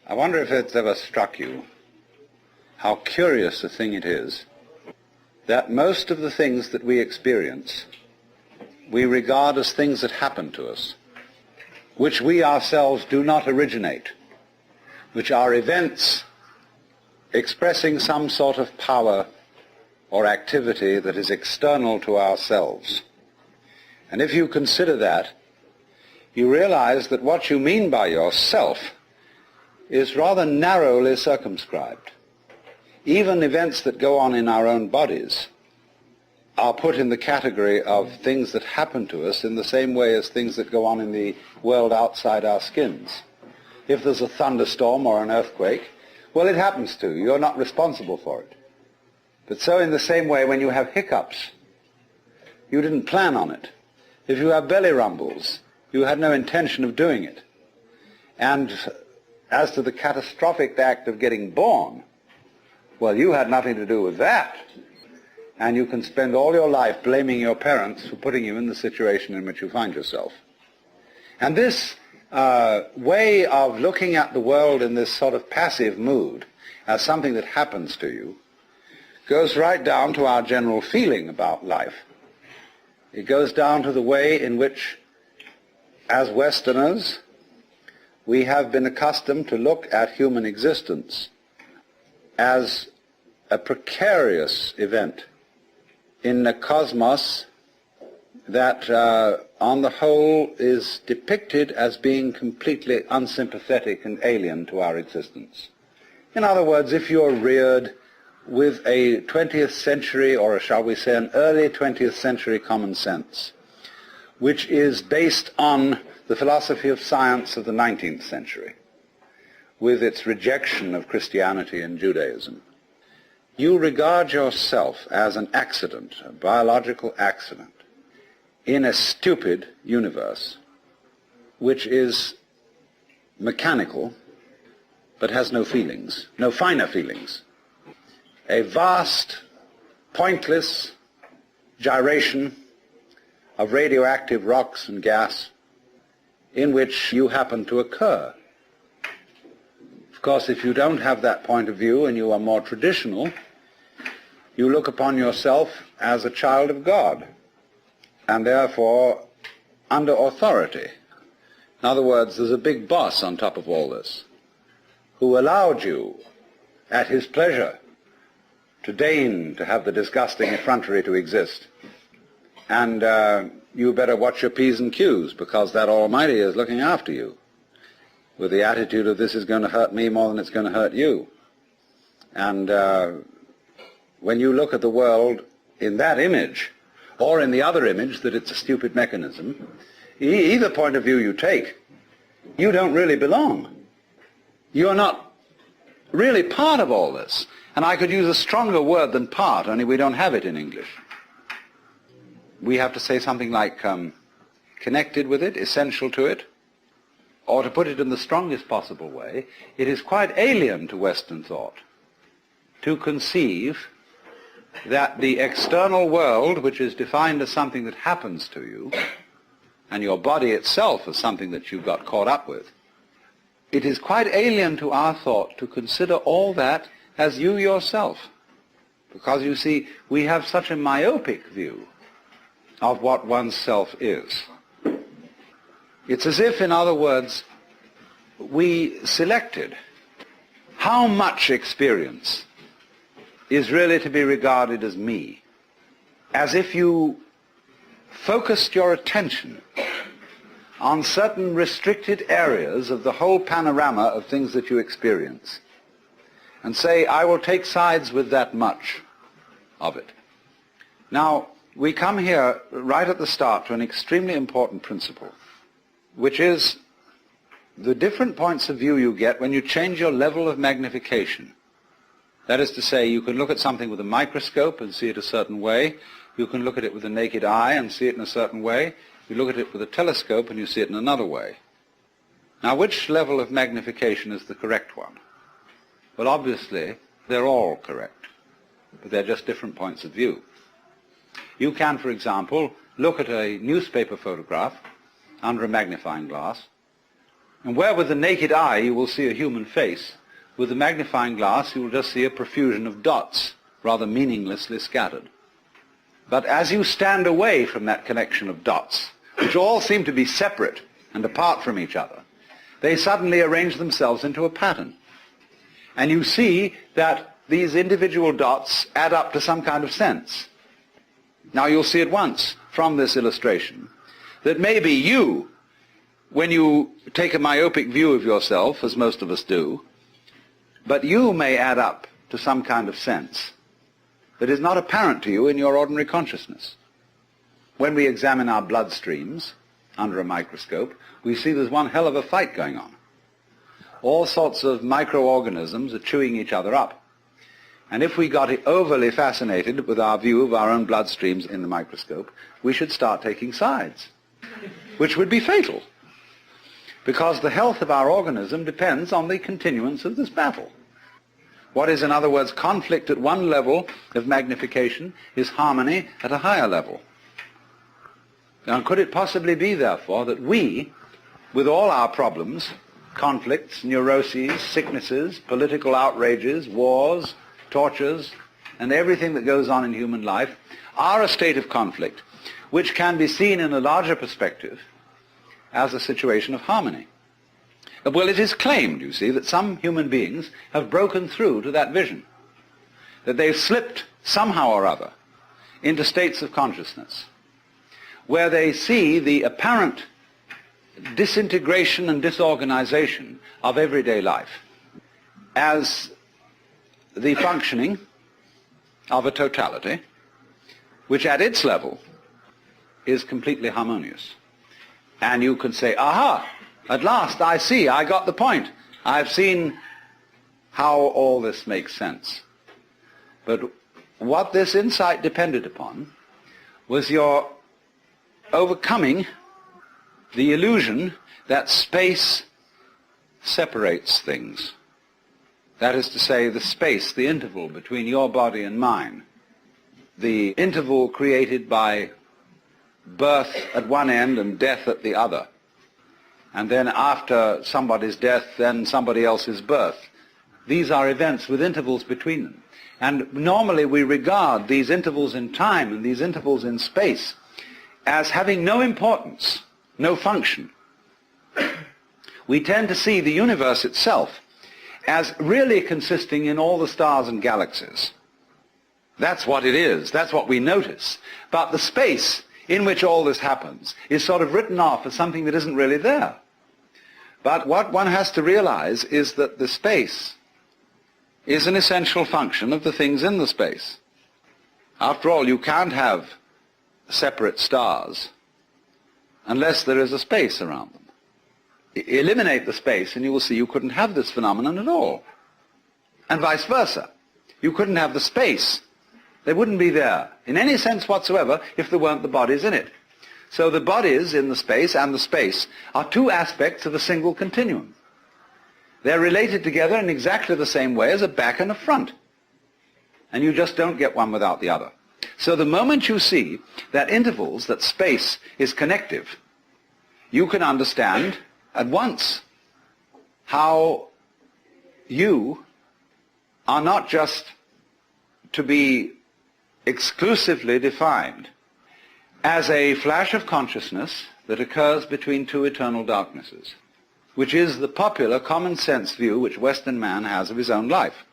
I wonder if it's ever struck you how curious a thing it is that most of the things that we experience we regard as things that happen to us, which we ourselves do not originate, which are events expressing some sort of power or activity that is external to ourselves. And if you consider that, you realize that what you mean by yourself is rather narrowly circumscribed. Even events that go on in our own bodies are put in the category of things that happen to us in the same way as things that go on in the world outside our skins. If there's a thunderstorm or an earthquake, well, it happens to you. You're not responsible for it. But so in the same way, when you have hiccups, you didn't plan on it. If you have belly rumbles, you had no intention of doing it. And as to the catastrophic act of getting born, well, you had nothing to do with that. And you can spend all your life blaming your parents for putting you in the situation in which you find yourself. And this way of looking at the world in this sort of passive mood as something that happens to you goes right down to our general feeling about life. It goes down to the way in which, as Westerners, we have been accustomed to look at human existence as a precarious event in a cosmos that, on the whole, is depicted as being completely unsympathetic and alien to our existence. In other words, if you're reared with a 20th century, or shall we say an early 20th century common sense, which is based on the philosophy of science of the 19th century, with its rejection of Christianity and Judaism, you regard yourself as an accident, a biological accident, in a stupid universe, which is mechanical, but has no feelings, no finer feelings. A vast, pointless gyration of radioactive rocks and gas in which you happen to occur. Of course, if you don't have that point of view and you are more traditional, you look upon yourself as a child of God and therefore under authority. In other words, there's a big boss on top of all this who allowed you at his pleasure to deign to have the disgusting effrontery to exist. And you better watch your P's and Q's, because that Almighty is looking after you with the attitude of this is going to hurt me more than it's going to hurt you. And when you look at the world in that image, or in the other image that it's a stupid mechanism, either point of view you take, you don't really belong. You're not really part of all this. And I could use a stronger word than part, only we don't have it in English. We have to say something like connected with it, essential to it, or to put it in the strongest possible way, it is quite alien to Western thought to conceive that the external world, which is defined as something that happens to you, and your body itself as something that you've got caught up with, it is quite alien to our thought to consider all that as you yourself. Because, you see, we have such a myopic view of what one's self is. It's as if, in other words, we selected how much experience is really to be regarded as me, as if you focused your attention on certain restricted areas of the whole panorama of things that you experience, and say, I will take sides with that much of it. Now, we come here right at the start to an extremely important principle, which is the different points of view you get when you change your level of magnification. That is to say, you can look at something with a microscope and see it a certain way. You can look at it with the naked eye and see it in a certain way. You look at it with a telescope and you see it in another way. Now, which level of magnification is the correct one? Well, obviously, they're all correct, but they're just different points of view. You can, for example, look at a newspaper photograph under a magnifying glass And where with the naked eye you will see a human face, with the magnifying glass you will just see a profusion of dots, rather meaninglessly scattered. But as you stand away from that connection of dots, which all seem to be separate and apart from each other, they suddenly arrange themselves into a pattern. And you see that these individual dots add up to some kind of sense. Now you'll see at once from this illustration that maybe you, when you take a myopic view of yourself, as most of us do, but you may add up to some kind of sense that is not apparent to you in your ordinary consciousness. When we examine our blood streams under a microscope, we see there's one hell of a fight going on. All sorts of microorganisms are chewing each other up. And if we got overly fascinated with our view of our own blood streams in the microscope, we should start taking sides, which would be fatal, because the health of our organism depends on the continuance of this battle. What is, in other words, conflict at one level of magnification is harmony at a higher level. Now, could it possibly be, therefore, that we, with all our problems, conflicts, neuroses, sicknesses, political outrages, wars, tortures, and everything that goes on in human life, are a state of conflict which can be seen in a larger perspective as a situation of harmony? Well, it is claimed, you see, that some human beings have broken through to that vision, that they've slipped somehow or other into states of consciousness where they see the apparent disintegration and disorganization of everyday life as the functioning of a totality which at its level is completely harmonious. And you can say, aha, at last I see, I got the point. I've seen how all this makes sense. But what this insight depended upon was your overcoming the illusion that space separates things. That is to say, the space, the interval between your body and mine, the interval created by birth at one end and death at the other, and then after somebody's death, then somebody else's birth. These are events with intervals between them. And normally we regard these intervals in time and these intervals in space as having no importance, no function. We tend to see the universe itself as really consisting in all the stars and galaxies. That's what it is. That's what we notice. But the space in which all this happens is sort of written off as something that isn't really there. But what one has to realize is that the space is an essential function of the things in the space. After all, you can't have separate stars unless there is a space around them. Eliminate the space and you will see you couldn't have this phenomenon at all. And vice versa. You couldn't have the space. They wouldn't be there in any sense whatsoever if there weren't the bodies in it. So the bodies in the space and the space are two aspects of a single continuum. They're related together in exactly the same way as a back and a front. And you just don't get one without the other. So the moment you see that intervals, that space is connective, you can understand at once how you are not just to be exclusively defined as a flash of consciousness that occurs between two eternal darknesses, which is the popular common sense view which Western man has of his own life.